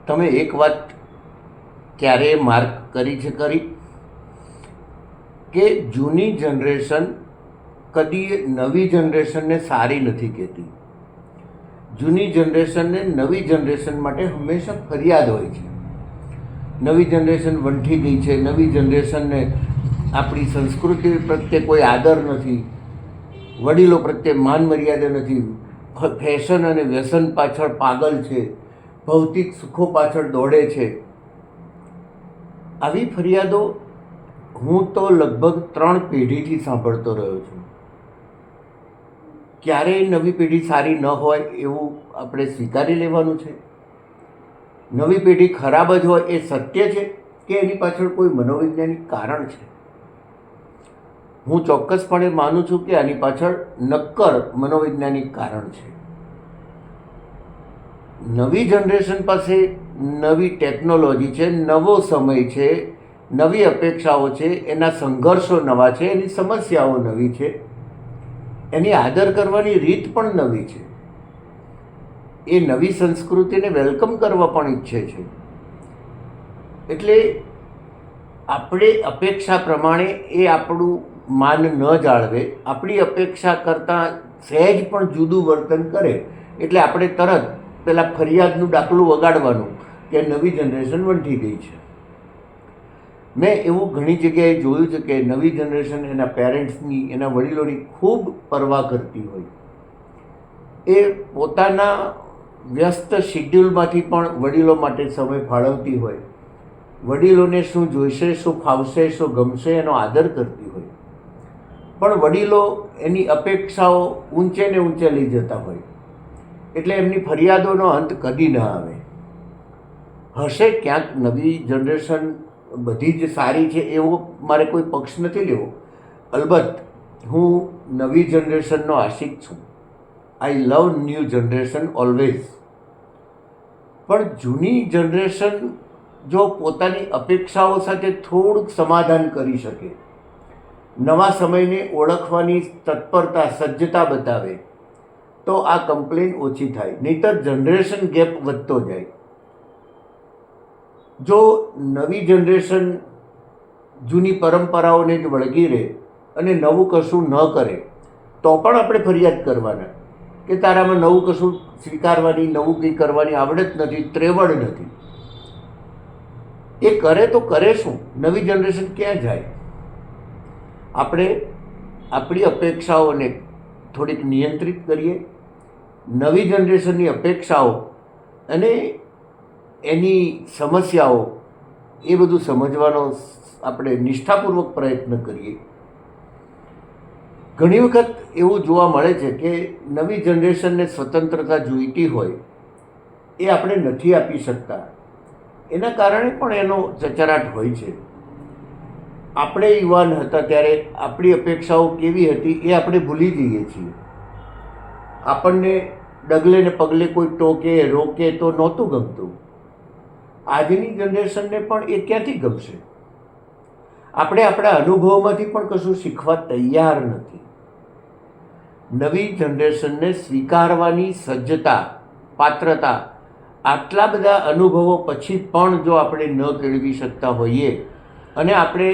તમે એક વાત ક્યારેય માર્ક કરી છે કે જૂની જનરેશન કદી નવી જનરેશનને સારી નથી કહેતી. જૂની જનરેશનને નવી જનરેશન માટે હંમેશા ફરિયાદ હોય છે. નવી જનરેશન વંઠી ગઈ છે, નવી જનરેશનને આપણી સંસ્કૃતિ પ્રત્યે કોઈ આદર નથી, વડીલો પ્રત્યે માન મર્યાદા નથી, ફેશન અને વ્યસન પાછળ પાગલ છે, ભૌતિક સુખો પાછળ દોડે છે. આવી ફરિયાદો હું તો લગભગ 3 પેઢીથી સાંભળતો રહ્યો છું. ક્યારેય નવી પેઢી સારી ન હોય એવું આપણે સ્વીકારી લેવાનું છે? નવી પેઢી ખરાબ જ હોય એ સત્ય છે કે એની પાછળ કોઈ મનોવૈજ્ઞાનિક કારણ છે? હું ચોક્કસપણે માનું છું કે આની પાછળ નક્કર મનોવૈજ્ઞાનિક કારણ છે. નવી જનરેશન પાસે નવી ટેકનોલોજી છે, નવો સમય છે, નવી અપેક્ષાઓ છે, એના સંઘર્ષો નવા છે, એની સમસ્યાઓ નવી છે, એની આદર કરવાની રીત પણ નવી છે. એ નવી સંસ્કૃતિને વેલકમ કરવા પણ ઈચ્છે છે. એટલે આપણે અપેક્ષા પ્રમાણે એ આપણું માન ન જાળવે, આપણી અપેક્ષા કરતાં સહેજ પણ જુદું વર્તન કરે એટલે આપણે તરત પેલા ફરિયાદનું ડાકલું વગાડવાનું કે નવી જનરેશન વંઠી ગઈ છે. મેં એવું ઘણી જગ્યાએ જોયું છે કે નવી જનરેશન એના પેરેન્ટ્સની, એના વડીલોની ખૂબ પરવા કરતી હોય. એ પોતાના વ્યસ્ત શિડ્યુલમાંથી પણ વડીલો માટે સમય ફાળવતી હોય. વડીલોને શું જોઈશે, શું ફાવશે, શું ગમશે એનો આદર કરતી હોય. પણ વડીલો એની અપેક્ષાઓ ઊંચે ને ઊંચે લઈ જતા હોય એટલે એમની ફરિયાદોનો અંત કદી ન આવે. હશે ક્યાંક નવી જનરેશન બધી જ સારી છે એવો મારે કોઈ પક્ષ નથી લેવો. અલબત્ત હું નવી જનરેશનનો આશિક છું. આઈ લવ ન્યૂ જનરેશન ઓલવેઝ. પણ જૂની જનરેશન જો પોતાની અપેક્ષાઓ સાથે થોડુંક સમાધાન કરી શકે, નવા સમયને ઓળખવાની તત્પરતા, સજ્જતા બતાવે તો આ કમ્પ્લેન ઓછી થાય. નહીંતર જનરેશન ગેપ વધતો જાય. જો નવી જનરેશન જૂની પરંપરાઓને જ વળગી રહે અને નવું કશું ન કરે તો પણ આપણે ફરિયાદ કરવાના કે તારામાં નવું કશું સ્વીકારવાની, નવું કંઈ કરવાની આવડત નથી, ત્રેવડ નથી. એ કરે તો કરે શું? નવી જનરેશન ક્યાં જાય? આપણે આપણી અપેક્ષાઓને થોડીક નિયંત્રિત કરીએ. નવી જનરેશનની અપેક્ષાઓ અને એની સમસ્યાઓ એ બધું સમજવાનો આપણે નિષ્ઠાપૂર્વક પ્રયત્ન કરીએ. ઘણી વખત એવું જોવા મળે છે કે નવી જનરેશનને સ્વતંત્રતા જોઈતી હોય એ આપણે નથી આપી શકતા. એના કારણે પણ એનો ચચરાટ હોય છે. આપણે યુવાન હતા ત્યારે આપણી અપેક્ષાઓ કેવી હતી એ આપણે ભૂલી જઈએ છીએ. આપણને ડગલે ને પગલે કોઈ ટોકે, રોકે તો નહોતું ગમતું. આજની જનરેશનને પણ એ ક્યાંથી ગમશે? આપણે આપણા અનુભવોમાંથી પણ કશું શીખવા તૈયાર નથી. નવી જનરેશનને સ્વીકારવાની સજ્જતા, પાત્રતા આટલા બધા અનુભવો પછી પણ જો આપણે ન કેળવી શકતા હોઈએ અને આપણે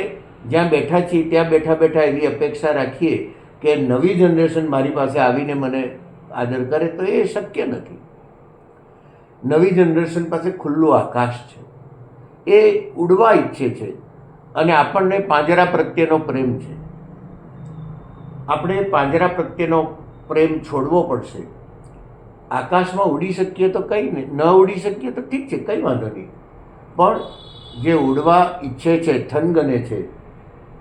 જ્યાં બેઠા છીએ ત્યાં બેઠા બેઠા એવી અપેક્ષા રાખીએ કે નવી જનરેશન મારી પાસે આવીને મને આદર કરે, તો એ શક્ય નથી. નવી જનરેશન પાસે ખુલ્લું આકાશ છે. એ ઉડવા ઈચ્છે છે અને આપણને પાંજરા પ્રત્યેનો પ્રેમ છે. આપણે પાંજરા પ્રત્યેનો પ્રેમ છોડવો પડશે. આકાશમાં ઉડી શકીએ તો કંઈ નહીં, ન ઉડી શકીએ તો ઠીક છે, કંઈ વાંધો નહીં. પણ જે ઉડવા ઈચ્છે છે, થનગને છે,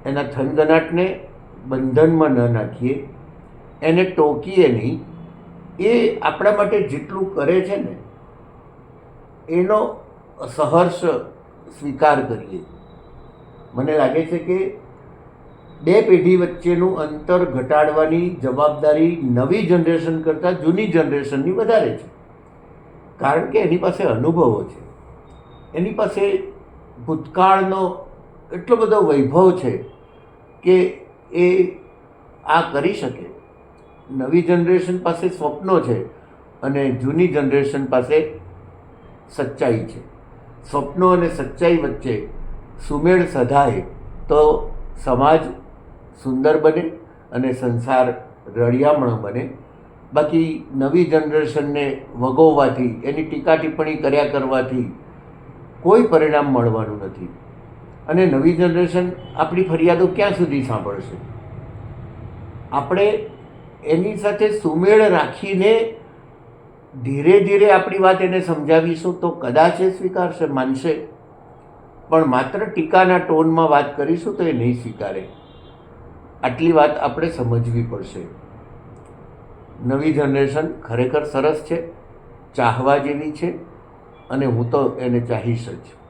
એના થનગનાટને બંધનમાં ન નાખીએ, એને ટોકીએ નહીં. એ આપણા માટે જેટલું કરે છે ને એનો સહર્ષ સ્વીકાર કરીએ. મને લાગે છે કે 2 પેઢી વચ્ચેનું અંતર ઘટાડવાની જવાબદારી નવી જનરેશન કરતાં જૂની જનરેશનની વધારે છે. કારણ કે એની પાસે અનુભવો છે, એની પાસે ભૂતકાળનો એટલો બધો વૈભવ છે કે એ આ કરી શકે. નવી જનરેશન પાસે સ્વપ્નો છે અને જૂની જનરેશન પાસે સચ્ચાઈ છે. સ્વપ્નો અને સચ્ચાઈ વચ્ચે સુમેળ સધાય તો સમાજ સુંદર બને અને સંસાર રળિયામણો બને. બાકી નવી જનરેશનને વગોવવાથી, એની ટીકા ટિપ્પણી કર્યા કરવાથી કોઈ પરિણામ મળવાનું નથી. અને નવી જનરેશન આપણી ફરિયાદો ક્યાં સુધી સાંભળશે? આપણે એની સાથે સુમેળ રાખીને ધીરે ધીરે આપણી વાત એને સમજાવીશું તો કદાચ એ સ્વીકારશે, માનશે. પણ માત્ર ટીકાના ટોનમાં વાત કરીશું તો એ નહીં સ્વીકારે. આટલી વાત આપણે સમજવી પડશે. નવી જનરેશન ખરેખર સરસ છે, ચાહવા જેવી છે, અને હું તો એને ચાહીશ જ.